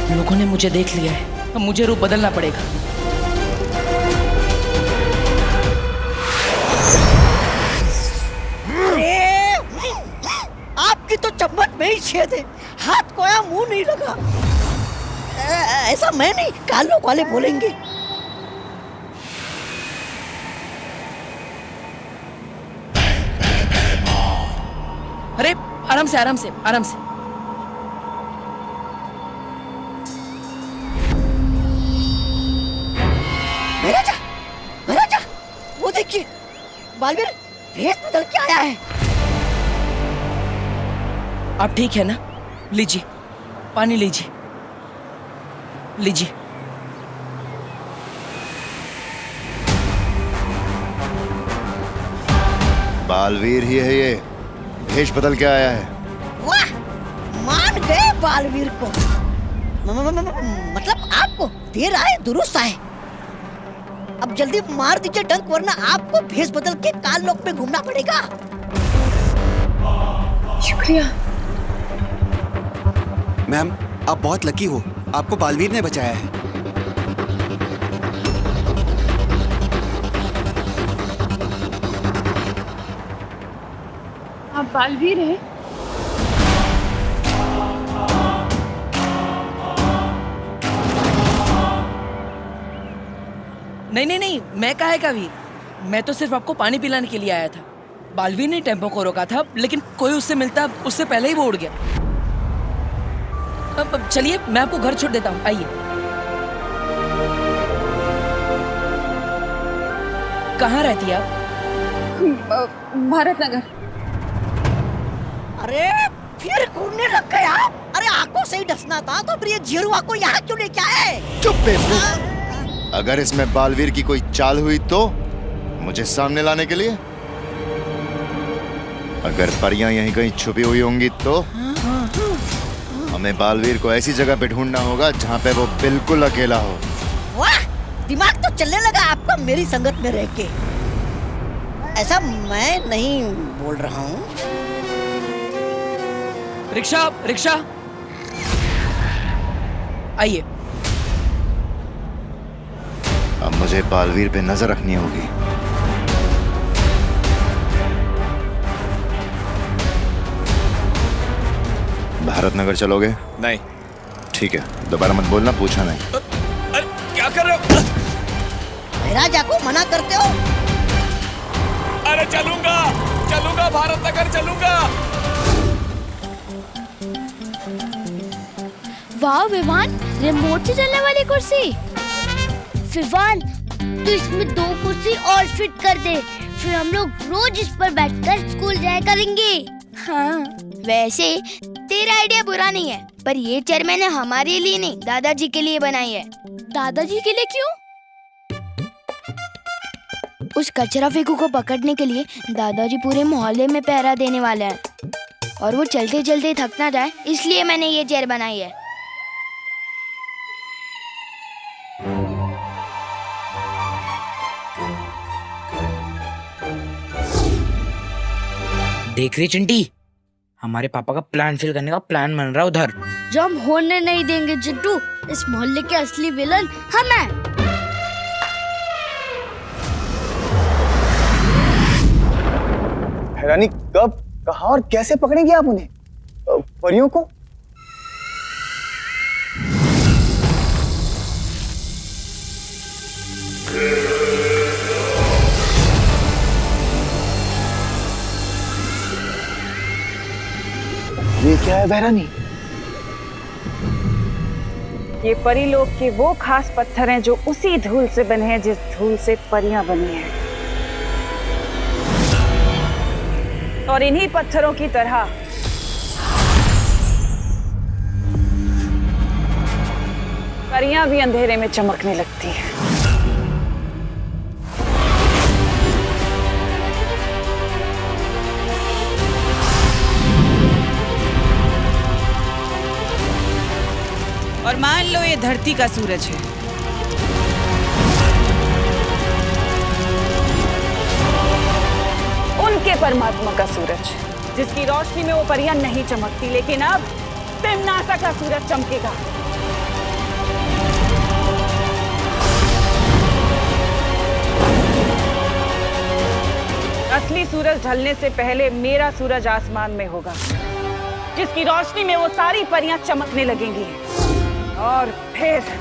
लोगों ने मुझे देख लिया है, अब मुझे रूप बदलना पड़ेगा। आपकी तो चम्मच में ही छेद है, हाथ कोया मुंह नहीं लगा। ऐसा मैं नहीं, कालों वाले बोलेंगे। अरे आराम से आराम से आराम से। महाराजा, वो देखिए, बालवीर भेष बदल के आया है। आप ठीक है ना? लीजिए पानी, लीजिए लीजिए। बालवीर ही है ये, भेष बदल के आया है। वाह, मान गए बालवीर को। मतलब आपको देर आए दुरुस्त आए। अब जल्दी मार दीजिए डंक, वरना आपको भेष बदल के काल लोक में घूमना पड़ेगा। शुक्रिया मैम, आप बहुत लकी हो, आपको बालवीर ने बचाया है। आप बालवीर हैं? नहीं नहीं नहीं, मैं काहे का वीर? मैं तो सिर्फ आपको पानी पिलाने के लिए आया था। बालवीर ने टेम्पो को रोका था, लेकिन कोई उससे मिलता उससे पहले ही वो उड़ गया। अब चलिए, मैं आपको घर छोड़ देता हूँ, आइए। कहाँ रहती है आप? भारत नगर। अरे फिर घूमने लग गए आप? अरे आंखों से ही डसना था तो फिर ये झिरुआ को यहाँ क्यों लेके आए? चुप बेवकूफ। अगर इसमें बालवीर की कोई चाल हुई तो मुझे सामने लाने के लिए? अगर परियां यहीं कहीं छुपी हुई होंगी तो हमें बालवीर को ऐसी जगह पे ढूंढना होगा जहाँ पे वो बिल्कुल अकेला हो। वाह, दिमाग तो चलने लगा आपका मेरी संगत में रह के। ऐसा मैं नहीं बोल रहा हूँ। रिक्शा रिक्शा, आइए। अब मुझे बालवीर पे नजर रखनी होगी। भारत नगर चलोगे? नहीं। ठीक है, दोबारा मत बोलना, पूछा नहीं। अरे क्या कर रहे हो? महाराजा को मना करते हो? अरे चलूंगा चलूंगा, भारत नगर चलूंगा। वाह विवान, रिमोट से चलने वाली कुर्सी। विवान, तू इसमें 2 कुर्सी और फिट कर दे, फिर हम लोग रोज इस पर बैठकर स्कूल जाया करेंगे। हाँ, वैसे तेरा आइडिया बुरा नहीं है, पर ये चेयर मैंने हमारे लिए नहीं, दादाजी के लिए बनाई है। दादाजी के लिए क्यों? उस कचरा फेंकू को पकड़ने के लिए दादाजी पूरे मोहल्ले में पहरा देने वाले हैं, और वो चलते चलते थक ना जाए, इसलिए मैंने ये चेयर बनाई है। देख रही चिंटी, हमारे पापा का प्लान फेल करने का प्लान बन रहा है उधर। जो हम होने नहीं देंगे चिट्टू, इस मोहल्ले के असली विलन हम हैं। हैरानी, कब, कहाँ और कैसे पकड़ेंगे आप उन्हें, परियों को? ये क्या है बहरानी? ये परीलोक के वो खास पत्थर हैं जो उसी धूल से बने हैं जिस धूल से परियां बनी हैं। और इन्हीं पत्थरों की तरह परियां भी अंधेरे में चमकने लगती हैं। और मान लो ये धरती का सूरज है। उन उनके परमात्मा का सूरज, जिसकी रोशनी में वो परियां नहीं चमकती, लेकिन अब तिम्नासा का सूरज चमकेगा। असली सूरज ढलने से पहले मेरा सूरज आसमान में होगा, जिसकी रोशनी में वो सारी परियां चमकने लगेंगी। और फिर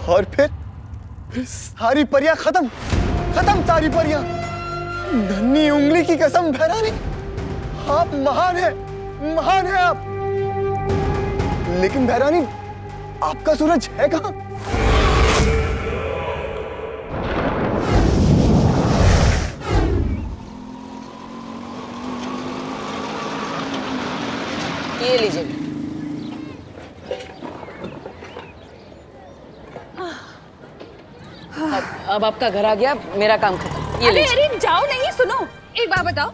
और फिर सारी परियां खत्म, खत्म सारी परियां। धन्नी उंगली की कसम भैरानी, आप महान हैं, महान हैं आप। लेकिन भैरानी, आपका सूरज है कहां? ये लीजिए। अब आपका घर आ गया, मेरा काम खत्म। ये अरे लीजिए। अरे जाओ नहीं, सुनो एक बात बताओ,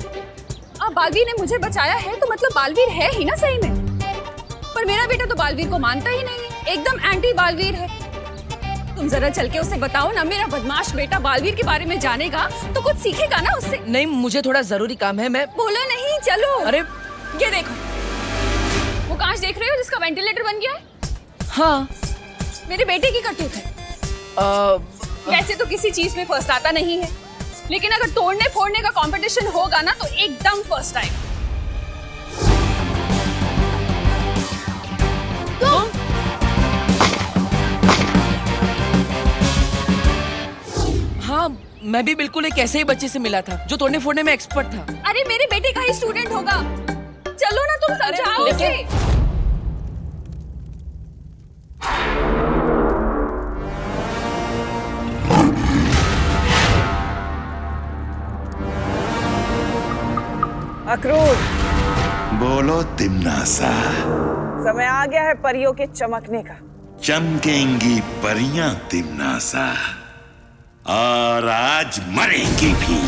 अब बालवीर ने मुझे बचाया है तो मतलब बालवीर है ही ना सही में। पर मेरा बेटा तो बालवीर को मानता ही नहीं है, एकदम एंटी बालवीर है। तुम जरा चल के उसे बताओ ना, मेरा बदमाश बेटा बालवीर के बारे में जानेगा तो कुछ सीखेगा ना उससे। नहीं, मुझे थोड़ा जरूरी काम है, मैं। बोलो नहीं, चलो। अरे ये देखो, वो कांच देख रहे हो जिसका वेंटिलेटर बन गया है? हाँ। मेरे बेटे की करतूत है। वैसे तो किसी चीज में फर्स्ट आता नहीं है, लेकिन अगर तोड़ने फोड़ने का कंपटीशन होगा ना तो एकदम फर्स्ट आएगा। हाँ, मैं भी बिल्कुल एक ऐसे ही बच्चे से मिला था जो तोड़ने फोड़ने में एक्सपर्ट था। अरे मेरे बेटे का ही स्टूडेंट होगा, चलो ना तुम समझाओ उसे। अक्रूर, बोलो तिम्नासा। समय आ गया है परियों के चमकने का। चमकेंगी परियां तिम्नासा, और आज मरेंगी भी।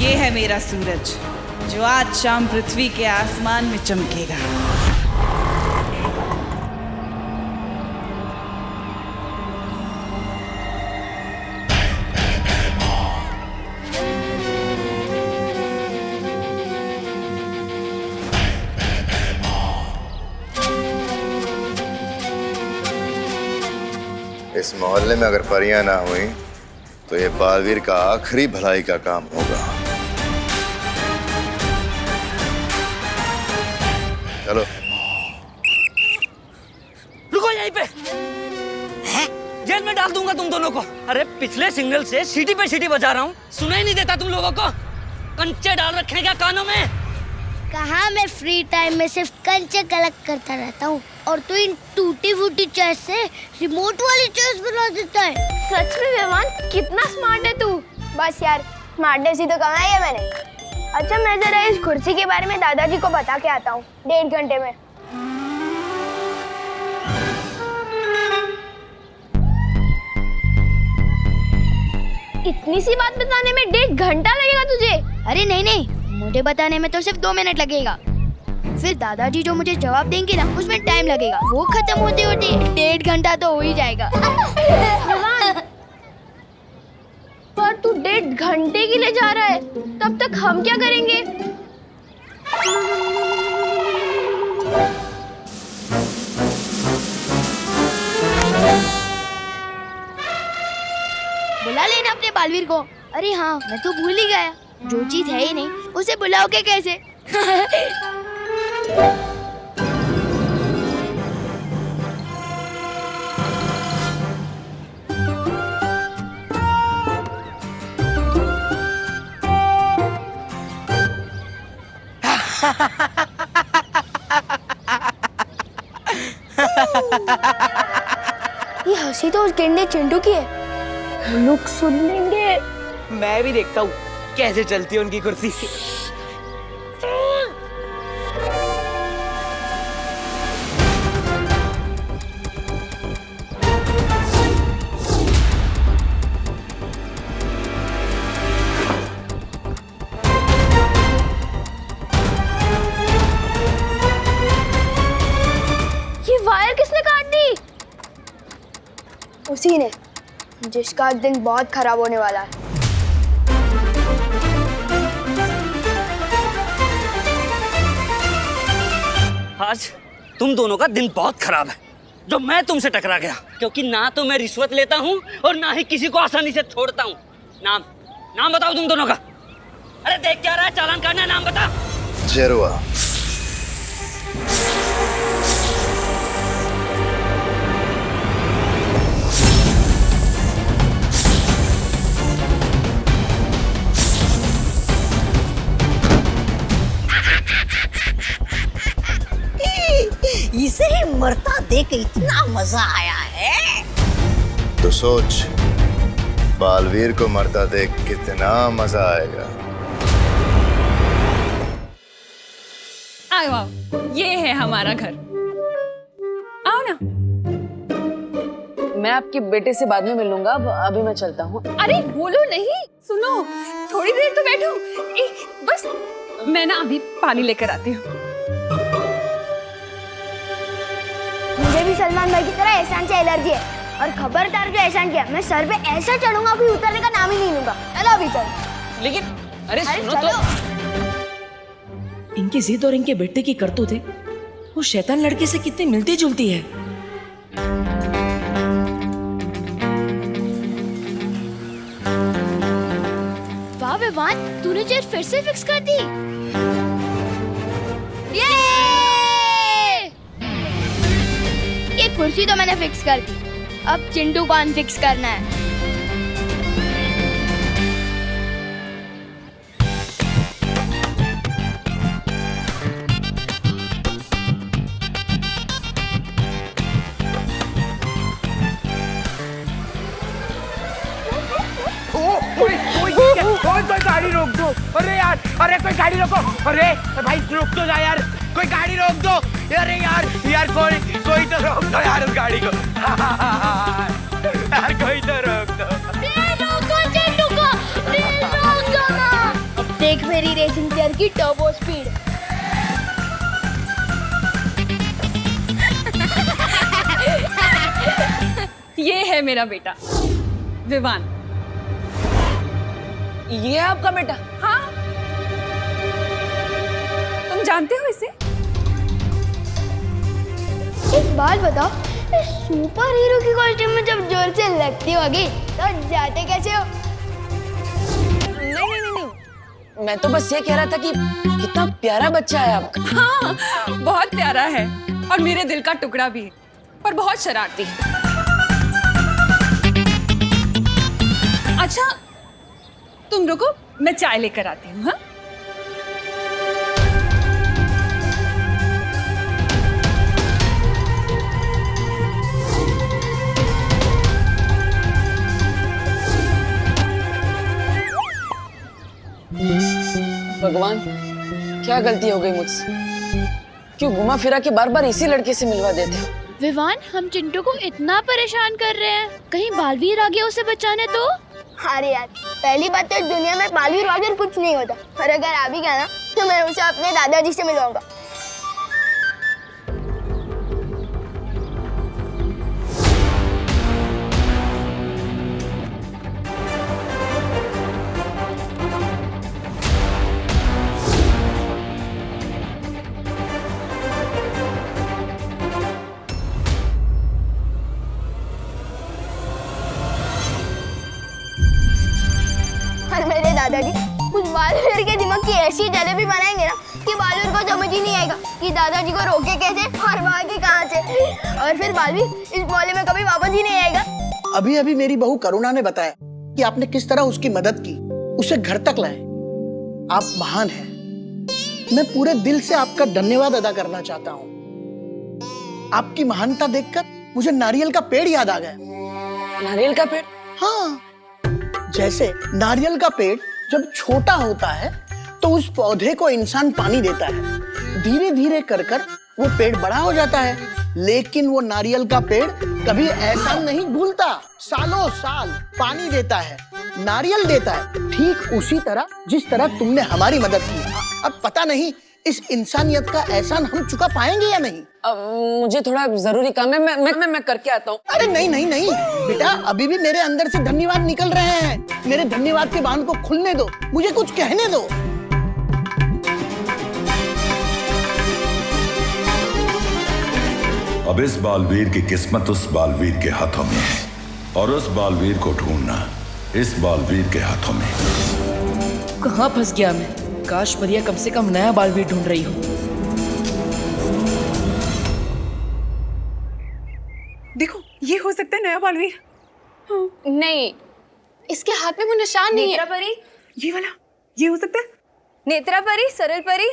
ये है मेरा सूरज, जो आज शाम पृथ्वी के आसमान में चमकेगा। इस मोहल्ले में अगर परियां ना हुई तो ये बालवीर का आखिरी भलाई का काम होगा। चलो। रुको यहीं पे। जेल में डाल दूंगा तुम दोनों को। अरे पिछले सिग्नल से सीटी पे सीटी बजा रहा हूँ, सुनाई नहीं देता तुम लोगों को? कंचे डाल रखे क्या कानों में? कहाँ मैं फ्री टाइम में सिर्फ कंचे कलेक्ट करता रहता हूँ, और तू इन टूटी फूटी चेस से रिमोट वाली चेस बना देता है। सच में विवान, कितना स्मार्ट है तू। बस यार, स्मार्टनेस ही तो कमाई है मैंने। अच्छा, मैं जरा इस कुर्सी के बारे में दादाजी को बता के आता हूँ 1.5 घंटे में। इतनी सी बात बताने में 1.5 घंटा लगेगा तुझे? अरे नहीं नहीं, मुझे बताने में तो सिर्फ 2 मिनट लगेगा। फिर दादाजी जो मुझे जवाब देंगे ना, उसमें टाइम लगेगा। वो खत्म होते होते 1.5 घंटा तो हो ही जाएगा। पर तू 1.5 घंटे के लिए जा रहा है, तब तक हम क्या करेंगे? बुला लेना अपने बालवीर को। अरे हाँ, मैं तो भूल ही गया, जो चीज है ही नहीं उसे बुलाओगे कैसे? ये हंसी तो उस गेंडे चिंटू की है। लोग सुन लेंगे। मैं भी देखता हूँ कैसे चलती है उनकी कुर्सी। सीन है जिसका आज दिन बहुत खराब होने वाला है। आज तुम दोनों का दिन बहुत खराब है जो मैं तुमसे टकरा गया, क्योंकि ना तो मैं रिश्वत लेता हूँ और ना ही किसी को आसानी से छोड़ता हूँ। नाम बताओ तुम दोनों का। अरे देख क्या रहा है, चालान काटना है, नाम बता। जरुआ। इसे ही मरता देख इतना मजा आया है। तो सोच, बालवीर को मरता देख कितना मजा आएगा। आओ आओ, ये है हमारा घर। आओ ना। मैं आपके बेटे से बाद में मिलूंगा, अभी मैं चलता हूँ। अरे बोलो नहीं, सुनो, थोड़ी देर तो बैठो। बस मैं ना अभी पानी लेकर आती हूँ। मुझे भी सलमान भाई की तरह एहसान से एलर्जी है, और खबरदार जो एहसान किया मैं सर पे ऐसा चढ़ूंगा कि उतरने का नाम ही नहीं लूंगा। चलो अभी चलो। लेकिन अरे सुनो तो, इनकी जिद और इनके बेटे की करतूतें वो शैतान लड़के से कितनी मिलती जुलती है। वाह विवान, तूने चेयर फिर से फिक्स कर दी। ये कुर्सी तो मैंने फिक्स कर दी, अब चिंटू को अनफिक्स करना है। कोई गाड़ी रोक दो। अरे यार, अरे कोई गाड़ी रोको। अरे भाई रोक दो जा यार, कोई गाड़ी रोक दो। अरे यार कोई तो रोक दो यार उस गाड़ी को। यार कोई तो रोक दो। अब देख मेरी रेसिंग चेयर की टर्बो स्पीड। ये है मेरा बेटा विवान। ये है आपका बेटा? हाँ, तुम जानते हो इसे? एक बात बताओ, सुपर हीरो की कॉस्ट्यूम में जब जोर से लगती होगी तो जाते कैसे हो? नहीं, मैं तो बस ये कह रहा था कि कितना प्यारा बच्चा है आपका। हाँ, बहुत प्यारा है और मेरे दिल का टुकड़ा भी है, पर बहुत शरारती है। अच्छा तुम रुको, मैं चाय लेकर आती हूँ। हाँ, भगवान, क्या गलती हो गई मुझसे? क्यों घुमा फिरा के बार बार इसी लड़के से मिलवा देते हो? विवान, हम चिंटू को इतना परेशान कर रहे हैं, कहीं बालवीर आ गया उसे बचाने तो? अरे यार, पहली बात तो दुनिया में बालवीर वालवीर कुछ नहीं होता, और अगर आ भी गया ना तो मैं उसे अपने दादाजी से मिलवाऊंगा। और मेरे दादाजी उस बालवीर के दिमाग की ऐसी जलेबी बनाएंगे ना कि बालवीर को समझ ही नहीं आएगा कि दादाजी को रोके कैसे और भागे कहाँ से, और फिर बालवीर इस मोहल्ले में कभी वापस ही नहीं आएगा। अभी अभी मेरी बहू करुणा ने बताया कि आपने किस तरह उसकी मदद की, उसे घर तक लाए। आप महान हैं। मैं पूरे दिल से आपका धन्यवाद अदा करना चाहता हूँ। आपकी महानता देखकर मुझे नारियल का पेड़ याद आ गया। नारियल का पेड़? हाँ, जैसे नारियल का पेड़ जब छोटा होता है तो उस पौधे को इंसान पानी देता है, धीरे धीरे कर कर वो पेड़ बड़ा हो जाता है। लेकिन वो नारियल का पेड़ कभी ऐसा नहीं भूलता, सालों साल पानी देता है, नारियल देता है, ठीक उसी तरह जिस तरह तुमने हमारी मदद की। अब पता नहीं इस इंसानियत का एहसान हम चुका पाएंगे या नहीं? मुझे थोड़ा जरूरी काम है, मैं करके आता हूँ। अरे नहीं नहीं नहीं बेटा, अभी भी मेरे अंदर से धन्यवाद निकल रहे हैं। मेरे धन्यवाद के बांध को खुलने दो, मुझे कुछ कहने दो। अब इस बालवीर की किस्मत उस बालवीर के हाथों में है, और उस बालवीर को ढूंढना इस बालवीर के हाथों में। कहाँ फंस गया मैं? काश परिया कम से कम नया बालवीर ढूंढ रही हो। देखो, ये हो सकता है नया बालवीर। नहीं, इसके हाथ में वो निशान नहीं है। नेत्रा परी, ये वाला, ये हो सकता है। नेत्रा परी, सरल परी,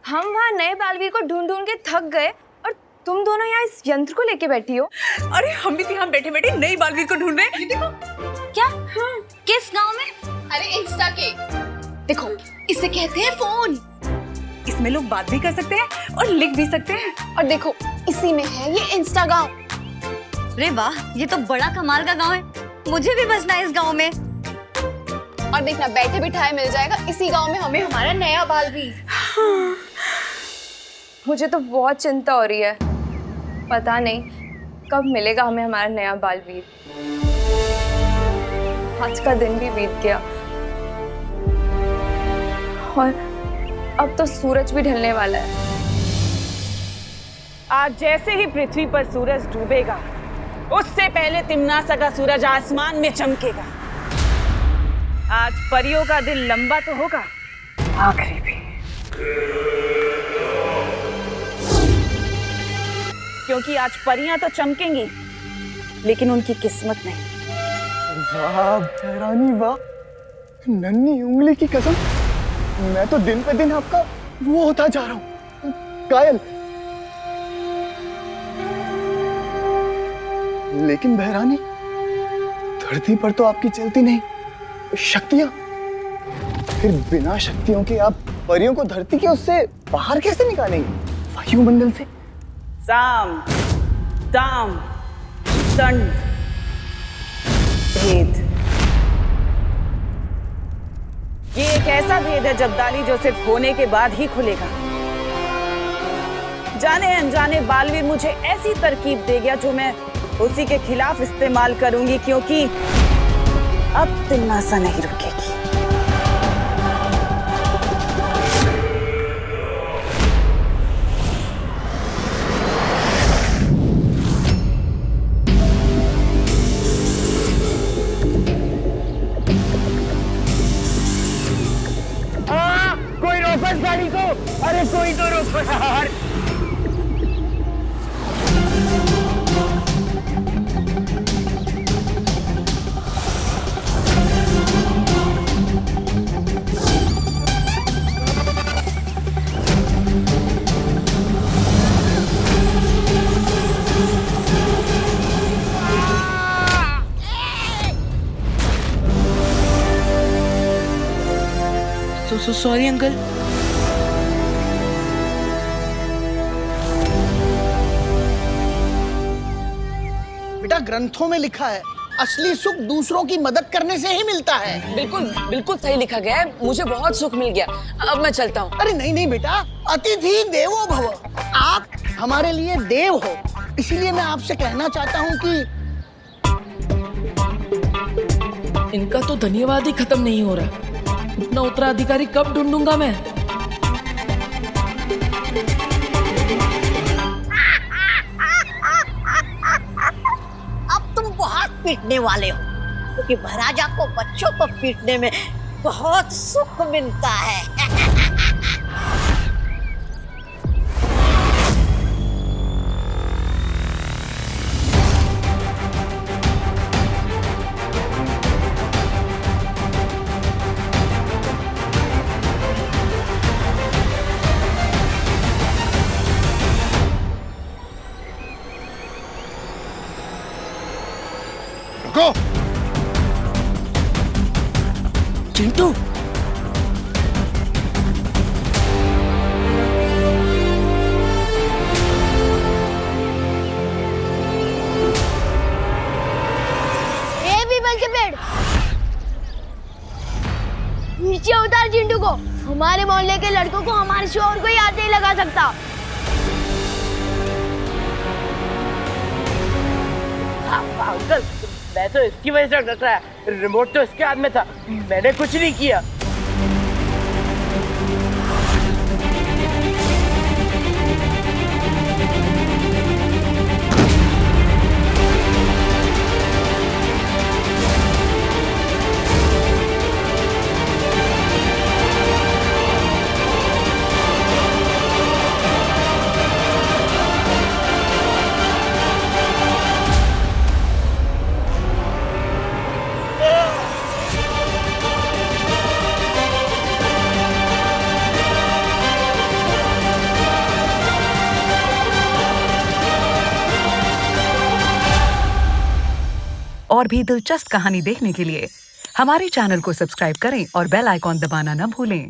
हम वहाँ नए बालवीर को ढूंढ ढूंढ के थक गए और तुम दोनों यहाँ इस यंत्र को लेके बैठी हो। अरे हम भी यहाँ बैठे बैठे नई बालवीर को ढूंढ रहे हैं। ये देखो। क्या? किस गांव में? अरे इंस्टा के। देखो, इसे कहते हैं फोन। इसमें लोग बात भी कर सकते हैं और लिख भी सकते हैं। और देखो, इसी में है ये इंस्टा गांव। अरे वाह, ये तो बड़ा कमाल का गांव है। मुझे भी बसना है इस गांव में। और देखना, बैठे बिठाए मिल जाएगा इसी गांव में हमें हमारा नया बालवीर। मुझे तो बहुत चिंता हो रही है। पता नहीं कब मिलेगा हमें हमारा नया बालवीर। आज का दिन भी बीत गया और अब तो सूरज भी ढलने वाला है। आज जैसे ही पृथ्वी पर सूरज डूबेगा, उससे पहले तिम्नासा का सूरज आसमान में चमकेगा। आज परियों का दिन लंबा तो होगा, आखिरी भी। क्योंकि आज परियां तो चमकेंगी, लेकिन उनकी किस्मत नहीं। वाह भैरानी वाह, नन्ही उंगली की कसम, मैं तो दिन पे दिन आपका वो होता जा रहा हूँ, कायल। लेकिन बहरानी, धरती पर तो आपकी चलती नहीं शक्तियां, फिर बिना शक्तियों के आप परियों को धरती के उससे बाहर कैसे निकालेंगे, वायुमंडल से? साम, दाम, दंड, भेद। ये एक ऐसा भेद है जब्दाली जो सिर्फ होने के बाद ही खुलेगा। जाने अनजाने बालवीर मुझे ऐसी तरकीब दे गया जो मैं उसी के खिलाफ इस्तेमाल करूंगी, क्योंकि अब तिम्नासा नहीं रुकेगी। कोई रोको इस गाड़ी को, अरे कोई तो रोको यार। Sorry uncle. बेटा, ग्रंथों में लिखा है, असली सुख दूसरों की मदद करने से ही मिलता है। बिल्कुल बिल्कुल सही लिखा गया है। मुझे बहुत सुख मिल गया। अब मैं चलता हूँ। अरे नहीं नहीं बेटा, अतिथि देवो भव। आप हमारे लिए देव हो, इसीलिए मैं आपसे कहना चाहता हूँ कि इनका तो धन्यवाद ही खत्म नहीं हो रहा। इतना उत्तराधिकारी कब ढूंढूंगा मैं? अब तुम बहुत पीटने वाले हो, क्योंकि महाराजा को बच्चों को पीटने में बहुत सुख मिलता है। चिंटू, नीचे उतार चिंटू को। हमारे मोहल्ले के लड़कों को हमारे शोर कोई हाथ नहीं लगा सकता। अंकल, मैं तो इसकी वजह से डर रहा है। रिमोट तो इसके हाथ में था, मैंने कुछ नहीं किया। और भी दिलचस्प कहानी देखने के लिए हमारे चैनल को सब्सक्राइब करें और बेल आइकॉन दबाना न भूलें।